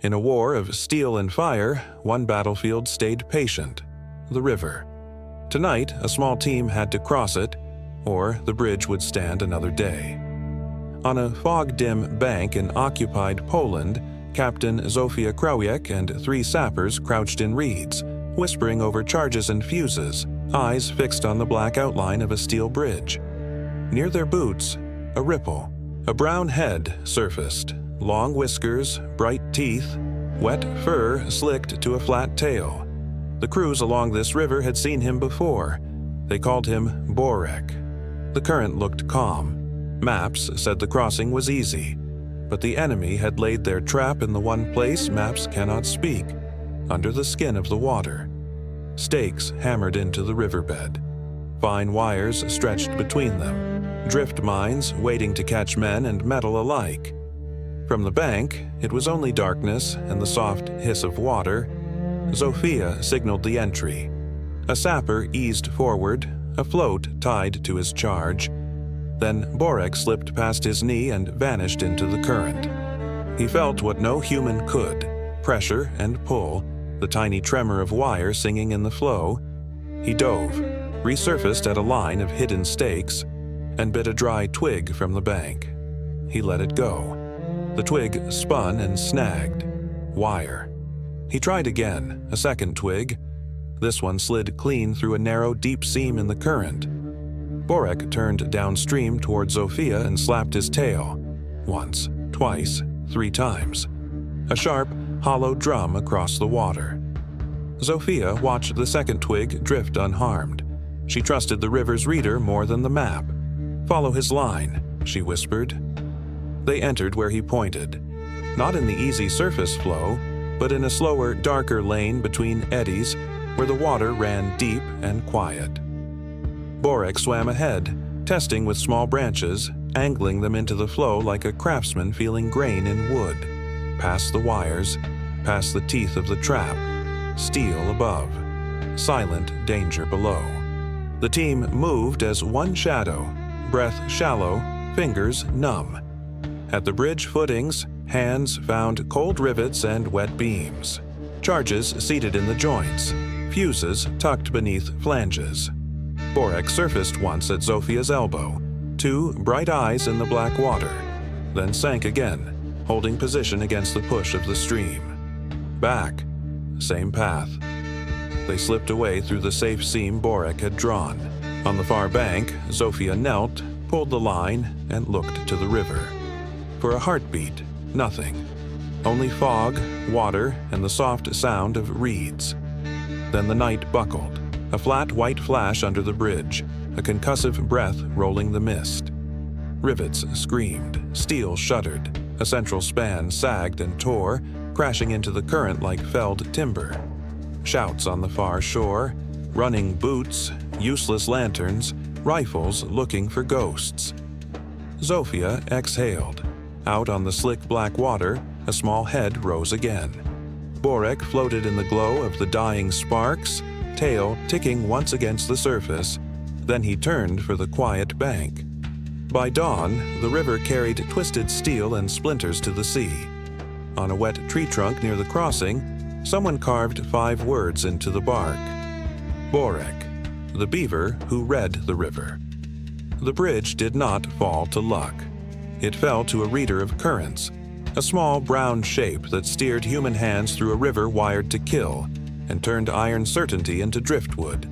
In a war of steel and fire, one battlefield stayed patient: the river. Tonight, a small team had to cross it, or the bridge would stand another day. On a fog-dim bank in occupied Poland, Captain Zofia Krawiec and 3 sappers crouched in reeds, whispering over charges and fuses, eyes fixed on the black outline of a steel bridge. Near their boots, a ripple. A brown head surfaced, long whiskers, bright teeth, wet fur slicked to a flat tail. The crews along this river had seen him before. They called him Borek. The current looked calm. Maps said the crossing was easy, but the enemy had laid their trap in the one place maps cannot speak, under the skin of the water. Stakes hammered into the riverbed. Fine wires stretched between them, drift mines waiting to catch men and metal alike. From the bank, it was only darkness and the soft hiss of water. Zofia signaled the entry. A sapper eased forward, a float tied to his charge. Then Borek slipped past his knee and vanished into the current. He felt what no human could: pressure and pull, the tiny tremor of wire singing in the flow. He dove, resurfaced at a line of hidden stakes, and bit a dry twig from the bank. He let it go. The twig spun and snagged. Wire. He tried again, a second twig. This one slid clean through a narrow, deep seam in the current. Borek turned downstream toward Zofia and slapped his tail. Once, twice, 3 times. A sharp, hollow drum across the water. Zofia watched the second twig drift unharmed. She trusted the river's reader more than the map. "Follow his line," she whispered. They entered where he pointed. Not in the easy surface flow, but in a slower, darker lane between eddies where the water ran deep and quiet. Borek swam ahead, testing with small branches, angling them into the flow like a craftsman feeling grain in wood. Past the wires, past the teeth of the trap, steel above, silent danger below. The team moved as one shadow, breath shallow, fingers numb. At the bridge footings, hands found cold rivets and wet beams. Charges seated in the joints, fuses tucked beneath flanges. Borek surfaced once at Zofia's elbow, 2 bright eyes in the black water, then sank again, holding position against the push of the stream. Back, same path. They slipped away through the safe seam Borek had drawn. On the far bank, Zofia knelt, pulled the line, and looked to the river. For a heartbeat, nothing. Only fog, water, and the soft sound of reeds. Then the night buckled. A flat white flash under the bridge, a concussive breath rolling the mist. Rivets screamed, steel shuddered, a central span sagged and tore, crashing into the current like felled timber. Shouts on the far shore, running boots, useless lanterns, rifles looking for ghosts. Zofia exhaled. Out on the slick black water, a small head rose again. Borek floated in the glow of the dying sparks, tail ticking once against the surface. Then he turned for the quiet bank. By dawn, the river carried twisted steel and splinters to the sea. On a wet tree trunk near the crossing, someone carved 5 words into the bark. Borek, the beaver who read the river. The bridge did not fall to luck. It fell to a reader of currents, a small brown shape that steered human hands through a river wired to kill and turned iron certainty into driftwood.